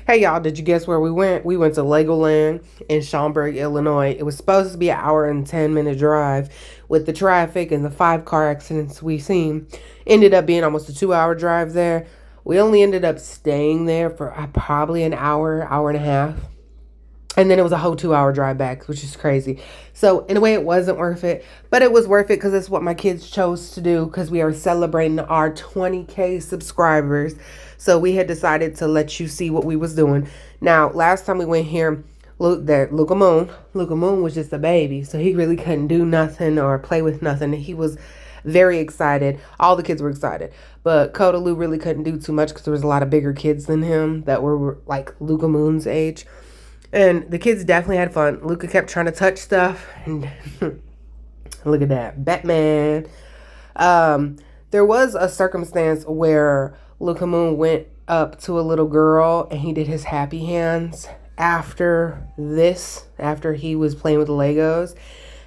Hey y'all, did you guess where we went? We went to Legoland in Schaumburg, Illinois. It was supposed to be an hour and 10-minute drive. With the traffic and the 5 car accidents we seen, ended up being almost a 2 hour drive there. We only ended up staying there for probably an hour, hour and a half. And then it was a whole 2 hour drive back, which is crazy. So in a way, it wasn't worth it, but it was worth it because it's what my kids chose to do because we are celebrating our 20K subscribers. So we had decided to let you see what we was doing. Now, last time we went here, Luca Moon was just a baby, so he really couldn't do nothing or play with nothing. He was very excited. All the kids were excited, but Kodaloo really couldn't do too much because there was a lot of bigger kids than him that were like Luca Moon's age. And the kids definitely had fun. Luca kept trying to touch stuff. And look at that. Batman. There was a circumstance where Luca Moon went up to a little girl and he did his happy hands after he was playing with the Legos.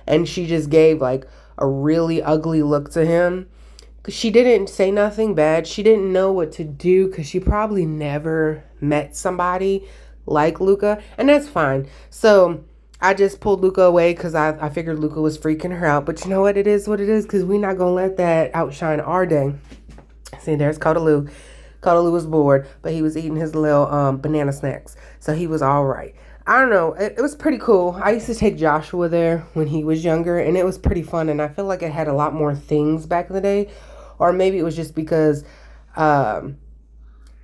And she just gave like a really ugly look to him. She didn't say nothing bad. She didn't know what to do because she probably never met somebody like Luca, and that's fine. So I just pulled Luca away because I figured Luca was freaking her out. But you know what? It is what it is because we're not going to let that outshine our day. See, there's Kodaloo. Kodaloo was bored, but he was eating his little banana snacks. So he was all right. I don't know. It was pretty cool. I used to take Joshua there when he was younger, and it was pretty fun. And I feel like it had a lot more things back in the day. Or maybe it was just because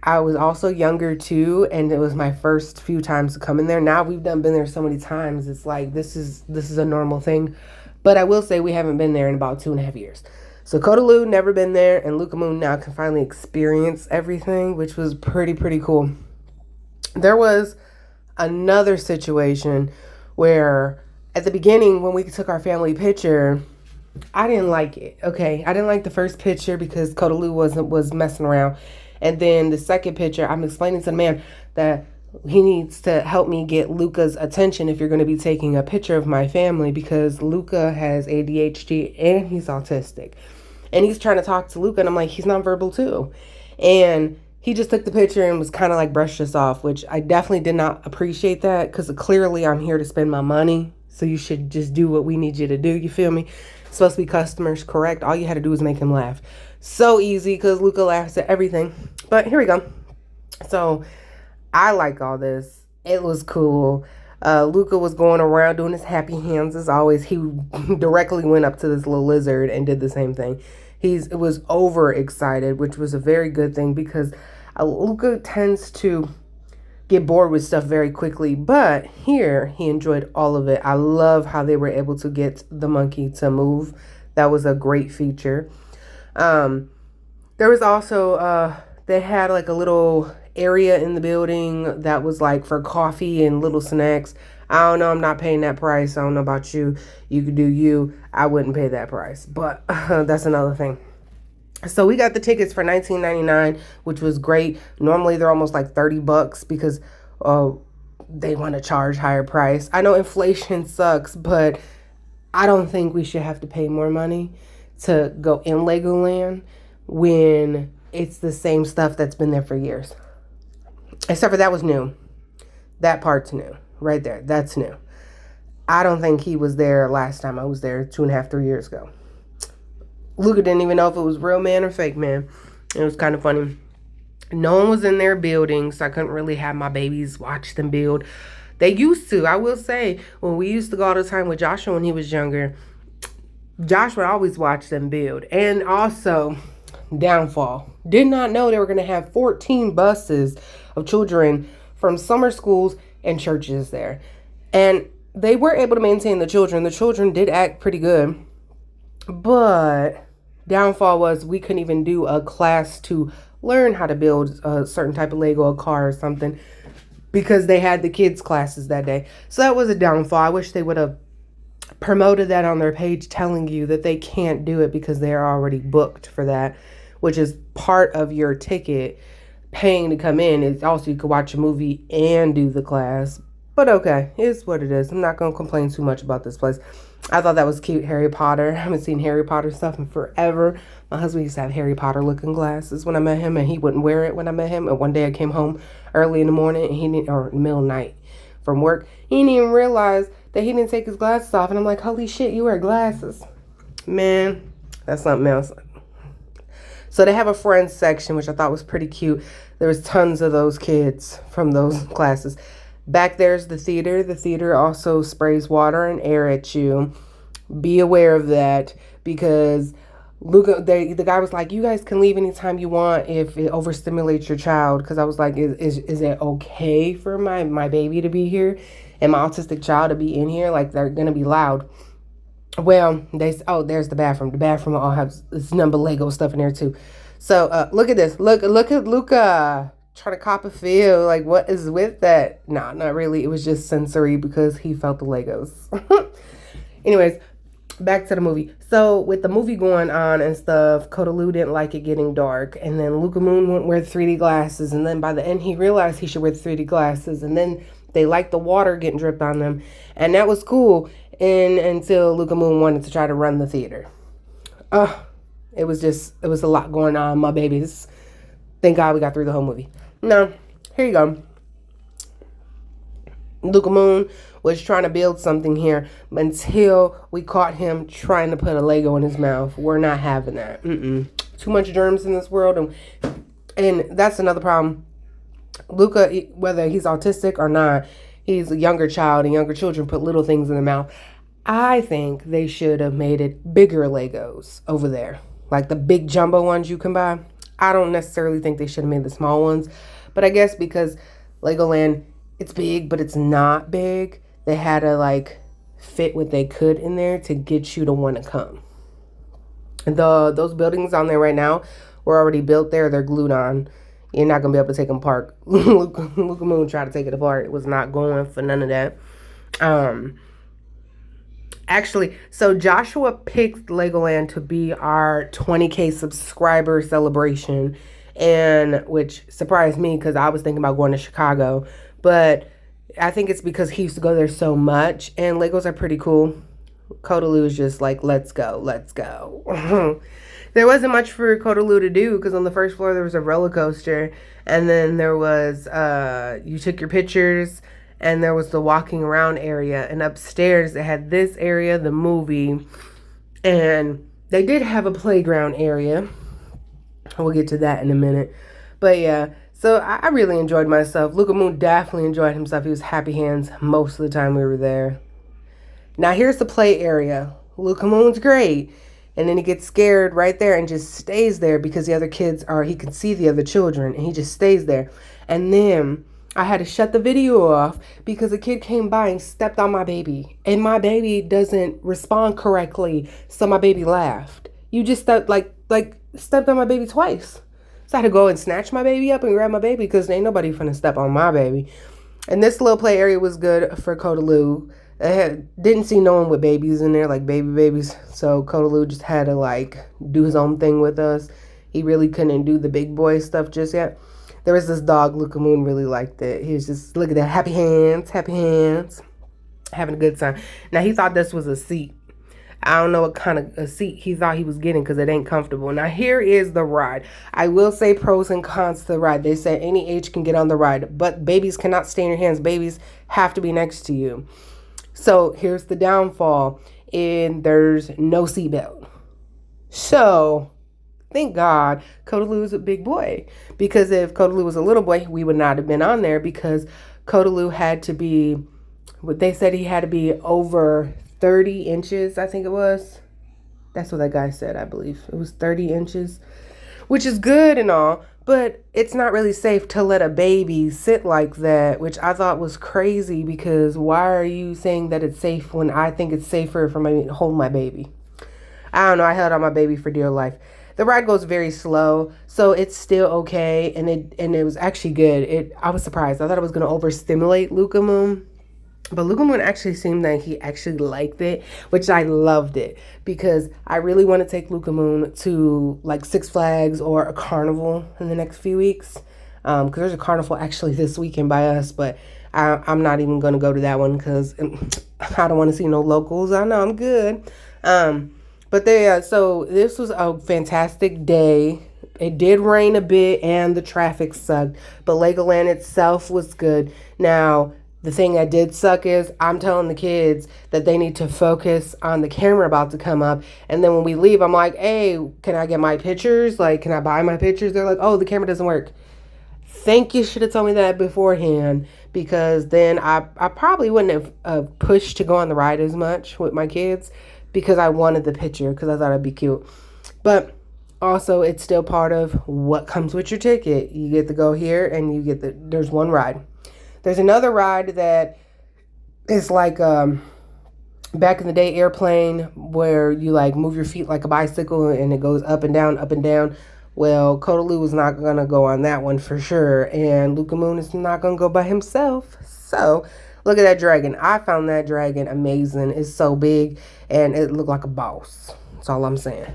I was also younger too, and it was my first few times to come in there. Now we've been there so many times. It's like this is a normal thing. But I will say we haven't been there in about 2.5 years. So Kodaloo never been there, and Luca Moon now can finally experience everything, which was pretty cool. There was another situation where at the beginning when we took our family picture, I didn't like it. Okay, I didn't like the first picture because Kodaloo was messing around. And then the second picture, I'm explaining to the man that he needs to help me get Luca's attention if you're going to be taking a picture of my family because Luca has ADHD and he's autistic. And he's trying to talk to Luca, and I'm like, he's nonverbal too. And he just took the picture and was kind of like brushed us off, which I definitely did not appreciate that because clearly I'm here to spend my money. So you should just do what we need you to do. You feel me? It's supposed to be customers correct. All you had to do was make him laugh. So easy because Luca laughs at everything. But here we go. So I like all this. It was cool. Luca was going around doing his happy hands as always. He directly went up to this little lizard and did the same thing. It was overexcited, which was a very good thing because Luca tends to get bored with stuff very quickly, but here he enjoyed all of it. I love how they were able to get the monkey to move. That was a great feature. There was also they had like a little area in the building that was like for coffee and little snacks. I don't know, I'm not paying that price. I don't know about you. You could do you. I wouldn't pay that price, but that's another thing. So we got the tickets for $19.99, which was great. Normally they're almost like $30 because they want to charge higher price. I know inflation sucks, but I don't think we should have to pay more money to go in Legoland when it's the same stuff that's been there for years. Except for that was new. That part's new. Right there. That's new. I don't think he was there last time I was there 2.5, 3 years ago. Luca didn't even know if it was real man or fake man. It was kind of funny. No one was in their building, so I couldn't really have my babies watch them build. They used to. I will say, when we used to go all the time with Joshua when he was younger, Josh would always watch them build. And also, downfall. Did not know they were going to have 14 buses of children from summer schools and churches there. And they were able to maintain the children. The children did act pretty good. But downfall was we couldn't even do a class to learn how to build a certain type of Lego, a car or something, because they had the kids' classes that day. So that was a downfall. I wish they would have promoted that on their page, telling you that they can't do it because they're already booked for that, which is part of your ticket paying to come in. It's also you could watch a movie and do the class. But okay, it's what it is. I'm not gonna complain too much about this place. I thought that was cute. Harry Potter. I haven't seen Harry Potter stuff in forever. My husband used to have Harry Potter looking glasses when I met him, and he wouldn't wear it when I met him. And one day I came home early in the morning, and he didn't, or middle of the night from work. He didn't even realize that he didn't take his glasses off. And I'm like, holy shit, you wear glasses. Man, that's something else. So they have a friends section, which I thought was pretty cute. There was tons of those kids from those classes. Back there's the theater. The theater also sprays water and air at you. Be aware of that because Luca, the guy was like, you guys can leave anytime you want if it overstimulates your child. Because I was like, is it okay for my baby to be here and my autistic child to be in here? Like, they're going to be loud. Well, there's the bathroom. The bathroom all has this number Lego stuff in there too. So look at this. Look at Luca trying to cop a feel. Like, what is with that? Nah, not really. It was just sensory because he felt the Legos. Anyways, back to the movie. So with the movie going on and stuff, Kodalu didn't like it getting dark. And then Luca Moon wouldn't wear 3D glasses. And then by the end, he realized he should wear 3D glasses. And then they liked the water getting dripped on them. And that was cool. And until Luca Moon wanted to try to run the theater. It was a lot going on, my babies. Thank God we got through the whole movie. Now, here you go. Luca Moon was trying to build something here until we caught him trying to put a Lego in his mouth. We're not having that. Too much germs in this world. And that's another problem. Luca, whether he's autistic or not, he's a younger child, and younger children put little things in their mouth. I think they should have made it bigger Legos over there. Like the big jumbo ones you can buy. I don't necessarily think they should have made the small ones. But I guess because Legoland, it's big, but it's not big. They had to like fit what they could in there to get you to want to come. Those buildings on there right now were already built there. They're glued on. You're not going to be able to take them apart. Luca Moon tried to take it apart. It was not going for none of that. Actually, so Joshua picked Legoland to be our 20K subscriber celebration, and which surprised me because I was thinking about going to Chicago. But I think it's because he used to go there so much, and Legos are pretty cool. Kodalu is just like, let's go, let's go. There wasn't much for Kodalu to do because on the first floor there was a roller coaster, and then there was you took your pictures, and there was the walking around area, and upstairs they had this area, the movie, and they did have a playground area. We'll get to that in a minute. But yeah, so I really enjoyed myself. Luca Moon definitely enjoyed himself. He was happy hands most of the time we were there. Now here's the play area. Luca Moon's great. And then he gets scared right there and just stays there because the other kids he can see the other children, and he just stays there. And then I had to shut the video off because a kid came by and stepped on my baby. And my baby doesn't respond correctly, so my baby laughed. You just stepped on my baby twice. So I had to go and snatch my baby up and grab my baby because ain't nobody finna step on my baby. And this little play area was good for Kodalu. Didn't see no one with babies in there, like babies. So Kodalu just had to like do his own thing with us. He really couldn't do the big boy stuff just yet. There was this dog, Luca Moon really liked it. He was just, look at that, happy hands, having a good time. Now he thought this was a seat. I don't know what kind of a seat he thought he was getting because it ain't comfortable. Now here is the ride. I will say pros and cons to the ride. They said any age can get on the ride, but babies cannot stay in your hands. Babies have to be next to you. So here's the downfall, and there's no seatbelt. So thank God Kodalu is a big boy, because if Kodalu was a little boy, we would not have been on there because Kodalu had to be, what they said he had to be over 30 inches, I think it was. That's what that guy said, I believe. It was 30 inches, which is good and all, but it's not really safe to let a baby sit like that, which I thought was crazy because why are you saying that it's safe when I think it's safer for me to hold my baby? I don't know. I held on my baby for dear life. The ride goes very slow, so it's still okay, and it was actually good. I was surprised. I thought it was going to overstimulate Luca Moon. But Luca Moon actually seemed like he actually liked it, which I loved it because I really want to take Luca Moon to like Six Flags or a carnival in the next few weeks. Because there's a carnival actually this weekend by us, but I'm not even going to go to that one because I don't want to see no locals. I know I'm good. But so this was a fantastic day. It did rain a bit and the traffic sucked, but Legoland itself was good. Now, the thing that did suck is I'm telling the kids that they need to focus on the camera about to come up. And then when we leave, I'm like, hey, can I get my pictures? Like, can I buy my pictures? They're like, oh, the camera doesn't work. Think you should have told me that beforehand, because then I probably wouldn't have pushed to go on the ride as much with my kids because I wanted the picture because I thought it'd be cute. But also, it's still part of what comes with your ticket. You get to go here and you get there's one ride. There's another ride that is like back in the day airplane where you like move your feet like a bicycle and it goes up and down, up and down. Well, Kodalu is not going to go on that one for sure. And Luca Moon is not going to go by himself. So, look at that dragon. I found that dragon amazing. It's so big and it looked like a boss. That's all I'm saying.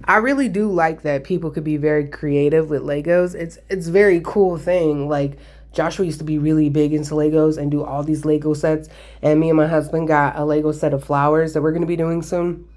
I really do like that people could be very creative with Legos. It's a very cool thing. Like, Joshua used to be really big into Legos and do all these Lego sets. And me and my husband got a Lego set of flowers that we're going to be doing soon.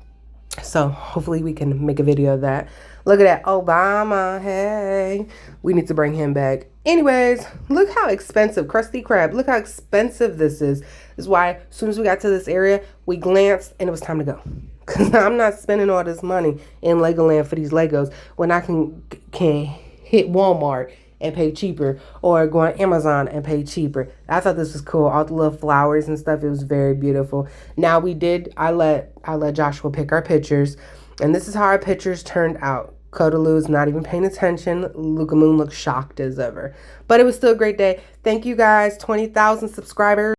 So hopefully we can make a video of that. Look at that. Obama. Hey. We need to bring him back. Anyways, look how expensive. Krusty Krab. Look how expensive this is. This is why as soon as we got to this area, we glanced and it was time to go. Because I'm not spending all this money in Legoland for these Legos when I can hit Walmart and pay cheaper, or go on Amazon and pay cheaper. I thought this was cool. All the little flowers and stuff. It was very beautiful. Now I let Joshua pick our pictures, and this is how our pictures turned out. Kodalu's not even paying attention. Luca Moon looked shocked as ever. But it was still a great day. Thank you guys. 20,000 subscribers.